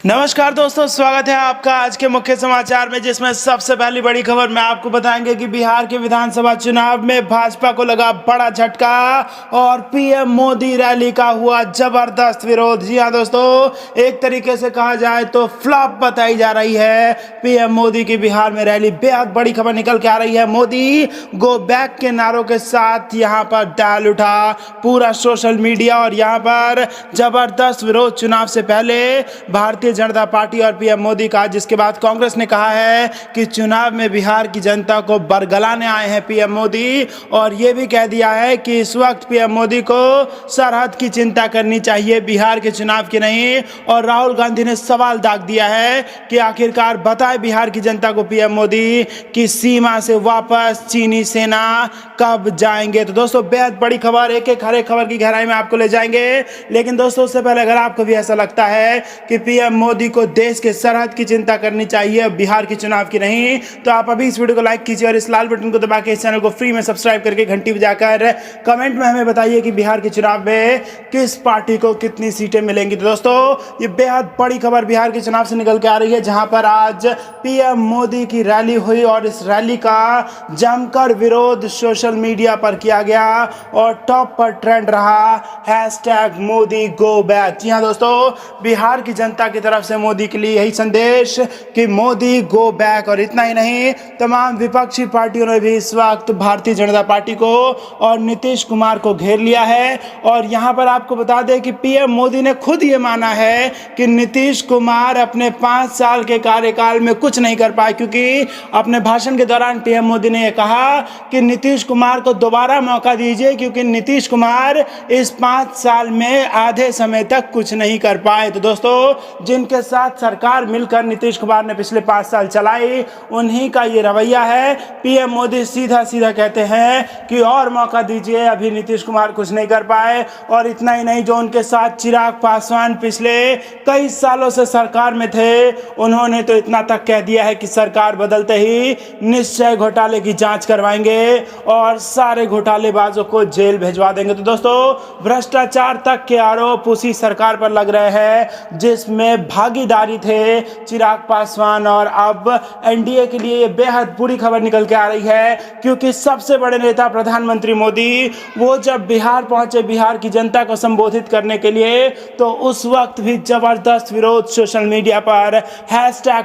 नमस्कार दोस्तों, स्वागत है आपका आज के मुख्य समाचार में, जिसमें सबसे पहली बड़ी खबर मैं आपको बताएंगे कि बिहार के विधानसभा चुनाव में भाजपा को लगा बड़ा झटका और पीएम मोदी रैली का हुआ जबरदस्त विरोध। जी हां दोस्तों, एक तरीके से कहा जाए तो फ्लॉप बताई जा रही है पीएम मोदी की बिहार में रैली। बेहद बड़ी खबर निकल के आ रही है। मोदी गो बैक के नारों के साथ यहां पर डाल उठा पूरा सोशल मीडिया और यहां पर जबरदस्त विरोध चुनाव से पहले भारतीय जनता पार्टी और पीएम मोदी का, जिसके बाद कांग्रेस ने कहा है कि चुनाव में बिहार की जनता को बरगलाने आए हैं पीएम मोदी, और यह भी कह दिया है कि इस वक्त पीएम मोदी को सरहद की चिंता करनी चाहिए, बिहार के चुनाव की नहीं। और राहुल गांधी ने सवाल दाग दिया है कि आखिरकार बताए बिहार की जनता को पीएम मोदी कि सीमा से वापस चीनी सेना कब जाएंगे। तो दोस्तों, बेहद बड़ी खबर, एक एक हर एक खबर की गहराई में आपको ले जाएंगे। लेकिन दोस्तों, उससे पहले अगर आपको भी ऐसा लगता है कि पीएम मोदी को देश के सरहद की चिंता करनी चाहिए, बिहार के चुनाव की नहीं, तो आप अभी इस वीडियो को लाइक कीजिए और इस लाल बटन को दबा के इस चैनल को फ्री में सब्सक्राइब करके घंटी बजाकर कमेंट में हमें बताइए कि बिहार के चुनाव में किस पार्टी को कितनी सीटें मिलेंगी। तो दोस्तों, ये बेहद बड़ी खबर बिहार के चुनाव से निकल के आ रही है, जहां पर आज पीएम मोदी की रैली हुई और इस रैली का जमकर विरोध सोशल मीडिया पर किया गया और टॉप पर ट्रेंड रहा #मोदी गो बैक। जी हां दोस्तों, बिहार की जनता की तरफ से मोदी के लिए यही संदेश कि मोदी गो बैक। और इतना ही नहीं, तमाम विपक्षी पार्टियों ने भी इस वक्त भारतीय जनता पार्टी को और नीतीश कुमार को घेर लिया है। और यहां पर आपको बता दें कि पीएम मोदी ने खुद ये माना है कि नीतीश कुमार अपने 5 साल के कार्यकाल में कुछ नहीं कर पाए, क्योंकि अपने भाषण के दौरान पीएम मोदी ने यह कहा कि नीतीश कुमार को दोबारा मौका दीजिए, क्योंकि नीतीश कुमार इस 5 साल में आधे समय तक कुछ नहीं कर पाए। तो दोस्तों, जिनके साथ सरकार मिलकर नीतीश कुमार ने पिछले 5 साल चलाई, उन्हीं का ये रवैया है। पीएम मोदी सीधा सीधा कहते हैं कि और मौका दीजिए, अभी नीतीश कुमार कुछ नहीं कर पाए। और इतना ही नहीं, जो उनके साथ चिराग पासवान पिछले कई सालों से सरकार में थे, उन्होंने तो इतना तक कह दिया है कि सरकार बदलते ही निश्चय घोटाले की जांच करवाएंगे और सारे घोटालेबाजों को जेल भेजवा देंगे। तो दोस्तों, भ्रष्टाचार तक के आरोप उसी सरकार पर लग रहे हैं जिसमें भागीदारी थे चिराग पासवान। और अब एनडीए के लिए ये बेहद बुरी खबर निकल के आ रही है, क्योंकि सबसे बड़े नेता प्रधानमंत्री मोदी, वो जब बिहार पहुंचे बिहार की जनता को संबोधित करने के लिए, तो उस वक्त भी जबरदस्त विरोध सोशल मीडिया पर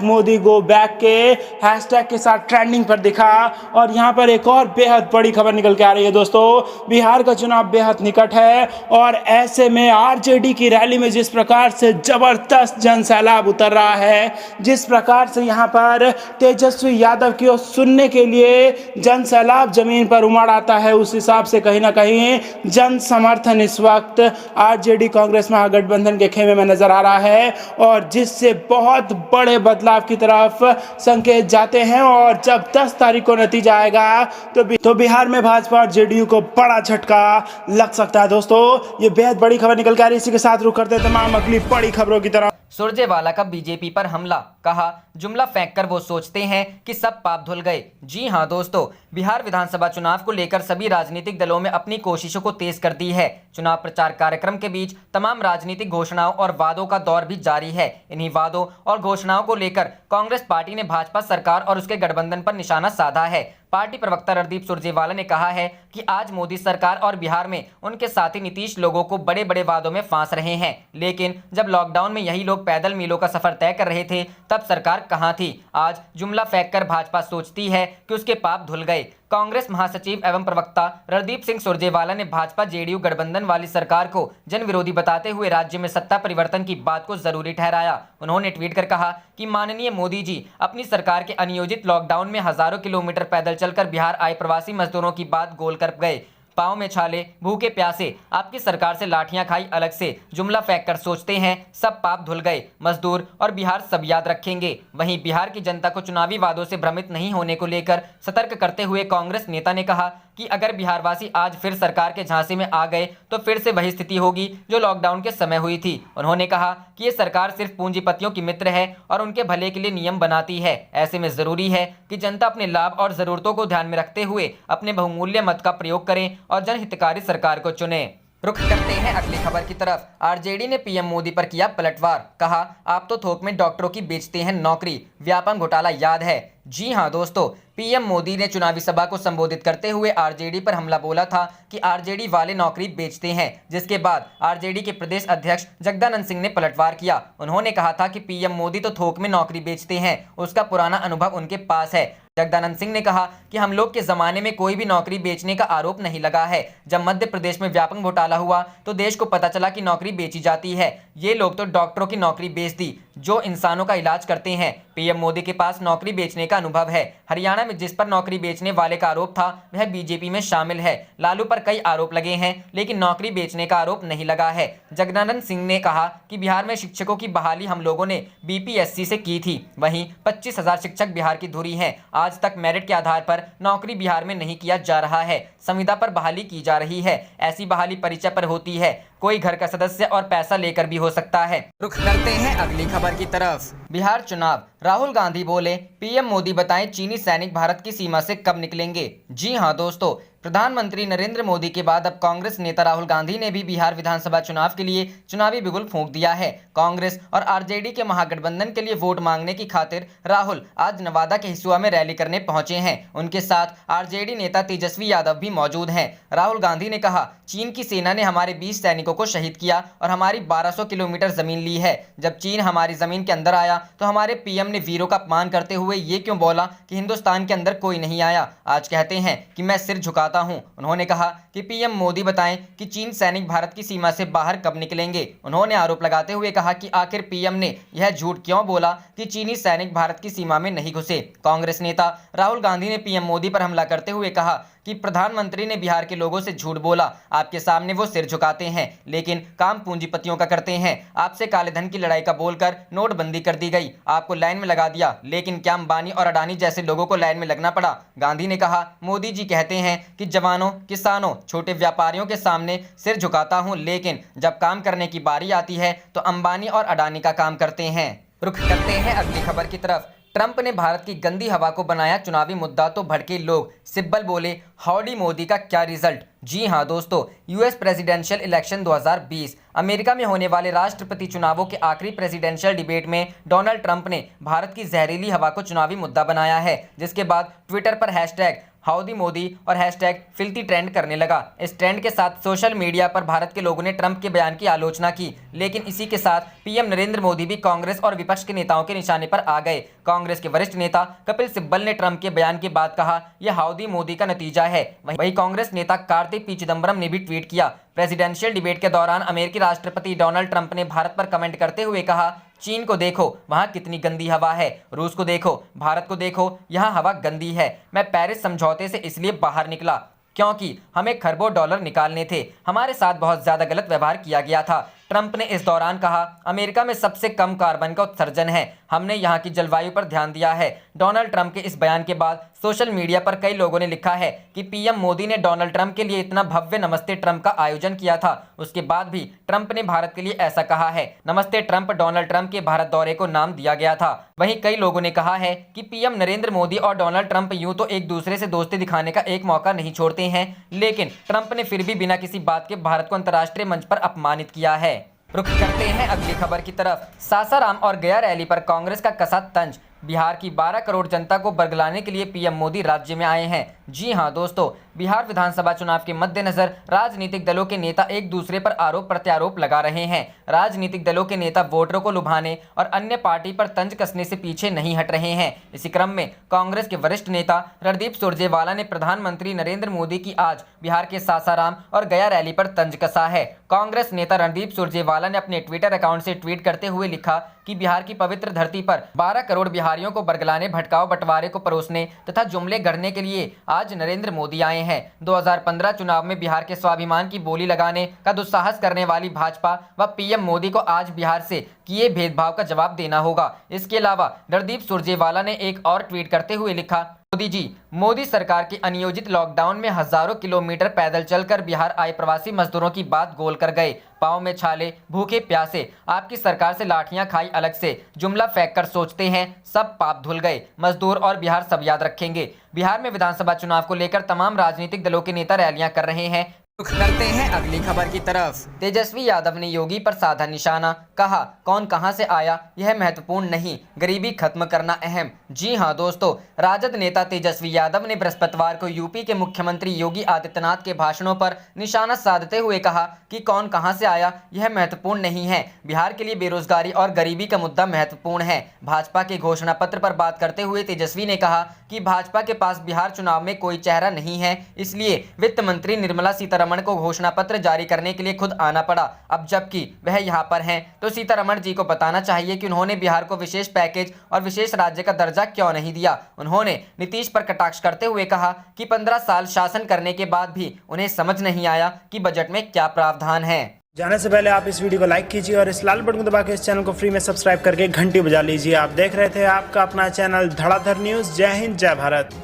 #मोदी गो बैक के हैशटैग के साथ ट्रेंडिंग पर दिखा। और यहां पर एक और बेहद बड़ी खबर निकल के आ रही है दोस्तों, बिहार का चुनाव बेहद निकट है और ऐसे में आरजेडी की रैली में जिस प्रकार से जबरदस्त जन सैलाब उतर रहा है, जिस प्रकार से यहां पर तेजस्वी यादव की ओर सुनने के लिए जन सैलाब जमीन पर उमड़ आता है, उस हिसाब से कहीं ना कहीं जन समर्थन इस वक्त आरजेडी कांग्रेस महागठबंधन के खेमे में नजर आ रहा है, और जिससे बहुत बड़े बदलाव की तरफ संकेत जाते हैं। और जब 10 तारीख को नतीजा आएगा तो बिहार में भाजपा और जेडीयू को बड़ा झटका लग सकता है। दोस्तों, ये बेहद बड़ी खबर निकल के आ रही है। इसी के साथ रुक करते तमाम अगली बड़ी खबरों की तरफ। सुरजेवाला का बीजेपी पर हमला, कहा जुमला फेंककर वो सोचते हैं कि सब पाप धुल गए। जी हां दोस्तों, बिहार विधानसभा चुनाव को लेकर सभी राजनीतिक दलों में अपनी कोशिशों को तेज कर दी है। चुनाव प्रचार कार्यक्रम के बीच तमाम राजनीतिक घोषणाओं और वादों का दौर भी जारी है। इन्हीं वादों और घोषणाओं को लेकर कांग्रेस पार्टी ने भाजपा सरकार और उसके गठबंधन पर निशाना साधा है। पार्टी प्रवक्ता रणदीप सुरजेवाला ने कहा है कि आज मोदी सरकार और बिहार में उनके साथी नीतीश लोगों को बड़े बड़े वादों में फांस रहे हैं, लेकिन जब लॉकडाउन में यही लोग पैदल मीलों का सफर तय कर रहे थे, तब सरकार कहां थी। आज जुमला फेंककर भाजपा सोचती है कि उसके पाप धुल गए। कांग्रेस महासचिव एवं प्रवक्ता रणदीप सिंह सुरजेवाला ने भाजपा जेडीयू गठबंधन वाली सरकार को जन विरोधी बताते हुए राज्य में सत्ता परिवर्तन की बात को जरूरी ठहराया। उन्होंने ट्वीट कर कहा कि माननीय मोदी जी अपनी सरकार के अनियोजित लॉकडाउन में हजारों किलोमीटर पैदल चलकर बिहार आए प्रवासी मजदूरों की बात गोल कर गए। पाँव में छाले, भूखे प्यासे, आपकी सरकार से लाठियां खाई अलग से, जुमला फेंक कर सोचते हैं सब पाप धुल गए। मजदूर और बिहार सब याद रखेंगे। वहीं बिहार की जनता को चुनावी वादों से भ्रमित नहीं होने को लेकर सतर्क करते हुए कांग्रेस नेता ने कहा कि अगर बिहारवासी आज फिर सरकार के झांसे में आ गए तो फिर से वही स्थिति होगी जो लॉकडाउन के समय हुई थी। उन्होंने कहा कि ये सरकार सिर्फ पूंजीपतियों की मित्र है और उनके भले के लिए नियम बनाती है। ऐसे में जरूरी है कि जनता अपने लाभ और जरूरतों को ध्यान में रखते हुए अपने बहुमूल्य मत का प्रयोग करें और जनहितकारी सरकार को चुने। रुख करते हैं अगली खबर की तरफ। आरजेडी ने पीएम मोदी पर किया पलटवार, कहा आप तो थोक में डॉक्टरों की बेचते हैं नौकरी, व्यापम घोटाला याद है। जी हां दोस्तों, पीएम मोदी ने चुनावी सभा को संबोधित करते हुए आरजेडी पर हमला बोला था कि आरजेडी वाले नौकरी बेचते हैं, जिसके बाद आरजेडी के प्रदेश अध्यक्ष जगदानंद सिंह ने पलटवार किया। उन्होंने कहा था कि पीएम मोदी तो थोक में नौकरी बेचते हैं, उसका पुराना अनुभव उनके पास है। जगदानंद सिंह ने कहा कि हम लोग के जमाने में कोई भी नौकरी बेचने का आरोप नहीं लगा है। जब मध्य प्रदेश में व्यापक घोटाला हुआ तो देश को पता चला कि नौकरी बेची जाती है। ये लोग तो डॉक्टरों की नौकरी बेच दी जो इंसानों का इलाज करते हैं। पीएम मोदी के पास नौकरी बेचने का अनुभव है। हरियाणा में जिस पर नौकरी बेचने वाले का आरोप था वह बीजेपी में शामिल है। लालू पर कई आरोप लगे हैं लेकिन नौकरी बेचने का आरोप नहीं लगा है। जगदानंद सिंह ने कहा कि बिहार में शिक्षकों की बहाली हम लोगों ने बीपीएससी से की थी, वहीं 25,000 शिक्षक बिहार की धुरी हैं। आज तक मेरिट के आधार पर नौकरी बिहार में नहीं किया जा रहा है, संविदा पर बहाली की जा रही है। ऐसी बहाली परिचय पर होती है, कोई घर का सदस्य और पैसा लेकर भी हो सकता है। रुख करते हैं अगली खबर की तरफ। बिहार चुनाव, राहुल गांधी बोले पीएम मोदी बताएं चीनी सैनिक भारत की सीमा से कब निकलेंगे। जी हां दोस्तों, प्रधानमंत्री नरेंद्र मोदी के बाद अब कांग्रेस नेता राहुल गांधी ने भी बिहार विधानसभा चुनाव के लिए चुनावी बिगुल फूंक दिया है। कांग्रेस और आरजेडी के महागठबंधन के लिए वोट मांगने की खातिर राहुल आज नवादा के हिसुआ में रैली करने पहुंचे हैं। उनके साथ आरजेडी नेता तेजस्वी यादव भी मौजूद हैं। राहुल गांधी ने कहा, चीन की सेना ने हमारे 20 सैनिकों को शहीद किया और हमारी 1200 किलोमीटर जमीन ली है। जब चीन हमारी जमीन के अंदर आया तो हमारे पीएम ने वीरों का अपमान करते हुए ये क्यों बोला कि हिंदुस्तान के अंदर कोई नहीं आया। आज कहते हैं कि मैं सिर झुकाता हूं। उन्होंने कहा कि पीएम मोदी बताएं कि चीन सैनिक भारत की सीमा से बाहर कब निकलेंगे। उन्होंने आरोप लगाते हुए कहा कि आखिर पीएम ने यह झूठ क्यों बोला कि चीनी सैनिक भारत की सीमा में नहीं घुसे। कांग्रेस नेता राहुल गांधी ने पीएम मोदी पर हमला करते हुए कहा कि प्रधानमंत्री ने बिहार के लोगों से झूठ बोला। आपके सामने वो सिर झुकाते हैं लेकिन काम पूंजीपतियों का करते हैं। आपसे काले धन की लड़ाई का बोलकर नोटबंदी कर दी गई, आपको लाइन में लगा दिया, लेकिन क्या अंबानी और अडानी जैसे लोगों को लाइन में लगना पड़ा। गांधी ने कहा, मोदी जी कहते हैं कि जवानों, किसानों, छोटे व्यापारियों के सामने सिर झुकाता हूं, लेकिन जब काम करने की बारी आती है तो अंबानी और अडानी का काम करते हैं। रुख करते हैं अगली खबर की तरफ। ट्रंप ने भारत की गंदी हवा को बनाया चुनावी मुद्दा तो भड़के लोग। सिब्बल बोले हाउडी मोदी का क्या रिजल्ट। जी हां दोस्तों, यूएस प्रेसिडेंशियल इलेक्शन 2020 अमेरिका में होने वाले राष्ट्रपति चुनावों के आखिरी प्रेसिडेंशियल डिबेट में डोनाल्ड ट्रंप ने भारत की जहरीली हवा को चुनावी मुद्दा बनाया है, जिसके बाद ट्विटर पर हैशटैग हाउडी मोदी और हैशटैग फिल्थी ट्रेंड करने लगा। इस ट्रेंड के साथ सोशल मीडिया पर भारत के लोगों ने ट्रंप के बयान की आलोचना की, लेकिन इसी के साथ पीएम नरेंद्र मोदी भी कांग्रेस और विपक्ष के नेताओं के निशाने पर आ गए। कांग्रेस के वरिष्ठ नेता कपिल सिब्बल ने ट्रंप के बयान के बाद कहा, यह हाउडी मोदी का नतीजा है। वहीं कांग्रेस नेता कार्ति पी चिदम्बरम ने भी ट्वीट किया। प्रेसिडेंशियल डिबेट के दौरान अमेरिकी राष्ट्रपति डोनाल्ड ट्रंप ने भारत पर कमेंट करते हुए कहा, चीन को देखो वहां कितनी गंदी हवा है, रूस को देखो, भारत को देखो, यहाँ हवा गंदी है। मैं पेरिस समझौते से इसलिए बाहर निकला क्योंकि हमें खरबों डॉलर निकालने थे, हमारे साथ बहुत ज्यादा गलत व्यवहार किया गया था। ट्रंप ने इस दौरान कहा, अमेरिका में सबसे कम कार्बन का उत्सर्जन है, हमने यहाँ की जलवायु पर ध्यान दिया है। डोनाल्ड ट्रंप के इस बयान के बाद सोशल मीडिया पर कई लोगों ने लिखा है कि पीएम मोदी ने डोनाल्ड ट्रंप के लिए इतना भव्य नमस्ते ट्रंप का आयोजन किया था, उसके बाद भी ट्रंप ने भारत के लिए ऐसा कहा है। नमस्ते ट्रंप डोनाल्ड ट्रंप के भारत दौरे को नाम दिया गया था। वहीं कई लोगों ने कहा है कि पीएम नरेंद्र मोदी और डोनाल्ड ट्रंप यूं तो एक दूसरे से दोस्ती दिखाने का एक मौका नहीं छोड़ते हैं, लेकिन ट्रंप ने फिर भी बिना किसी बात के भारत को अंतर्राष्ट्रीय मंच पर अपमानित किया है। रुख करते हैं अगली खबर की तरफ। सासाराम और गया रैली पर कांग्रेस का कसा तंज। बिहार की 12 करोड़ जनता को बरगलाने के लिए पीएम मोदी राज्य में आए हैं। जी हां दोस्तों, बिहार विधानसभा चुनाव के मद्देनजर राजनीतिक दलों के नेता एक दूसरे पर आरोप प्रत्यारोप लगा रहे हैं। राजनीतिक दलों के नेता वोटरों को लुभाने और अन्य पार्टी पर तंज कसने से पीछे नहीं हट रहे हैं। इसी क्रम में कांग्रेस के वरिष्ठ नेता रणदीप सुरजेवाला ने प्रधानमंत्री नरेंद्र मोदी की आज बिहार के सासाराम और गया रैली पर तंज कसा है। कांग्रेस नेता रणदीप सुरजेवाला ने अपने ट्विटर अकाउंट से ट्वीट करते हुए लिखा कि बिहार की पवित्र धरती पर 12 करोड़ बिहारियों को बरगलाने, भटकाव बंटवारे को परोसने तथा जुमले गढ़ने के लिए आज नरेंद्र मोदी आए हैं। 2015 चुनाव में बिहार के स्वाभिमान की बोली लगाने का दुस्साहस करने वाली भाजपा व पीएम मोदी को आज बिहार से किए भेदभाव का जवाब देना होगा। इसके अलावा रणदीप सुरजेवाला ने एक और ट्वीट करते हुए लिखा, मोदी जी, मोदी सरकार के अनियोजित लॉकडाउन में हजारों किलोमीटर पैदल चलकर बिहार आए प्रवासी मजदूरों की बात गोल कर गए। पाँव में छाले, भूखे प्यासे, आपकी सरकार से लाठियां खाई अलग से, जुमला फेंक कर सोचते हैं सब पाप धुल गए। मजदूर और बिहार सब याद रखेंगे। बिहार में विधानसभा चुनाव को लेकर तमाम राजनीतिक दलों के नेता रैलियां कर रहे हैं। रुख करते हैं अगली खबर की तरफ। तेजस्वी यादव ने योगी पर साधा निशाना, कहा कौन कहां से आया यह महत्वपूर्ण नहीं, गरीबी खत्म करना अहम। जी हां दोस्तों, राजद नेता तेजस्वी यादव ने बृहस्पतिवार को यूपी के मुख्यमंत्री योगी आदित्यनाथ के भाषणों पर निशाना साधते हुए कहा कि कौन कहां से आया यह महत्वपूर्ण नहीं है, बिहार के लिए बेरोजगारी और गरीबी का मुद्दा महत्वपूर्ण है। भाजपा के घोषणा पत्र पर बात करते हुए तेजस्वी ने कहा कि भाजपा के पास बिहार चुनाव में कोई चेहरा नहीं है, इसलिए वित्त मंत्री निर्मला सीतारमण को घोषणा पत्र जारी करने के लिए खुद आना पड़ा। अब जबकि वह यहां पर हैं, तो सीतारमण जी को बताना चाहिए कि उन्होंने बिहार को विशेष पैकेज और विशेष राज्य का दर्जा क्यों नहीं दिया। उन्होंने नीतीश पर कटाक्ष करते हुए कहा कि 15 साल शासन करने के बाद भी उन्हें समझ नहीं आया कि बजट में क्या प्रावधान है। जाने से पहले आप इस वीडियो को लाइक कीजिए और इस लाल बटन को दबा के इस चैनल को फ्री में सब्सक्राइब करके घंटी बजा लीजिए। आप देख रहे थे आपका अपना चैनल धड़ाधड़ न्यूज। जय हिंद, जय भारत।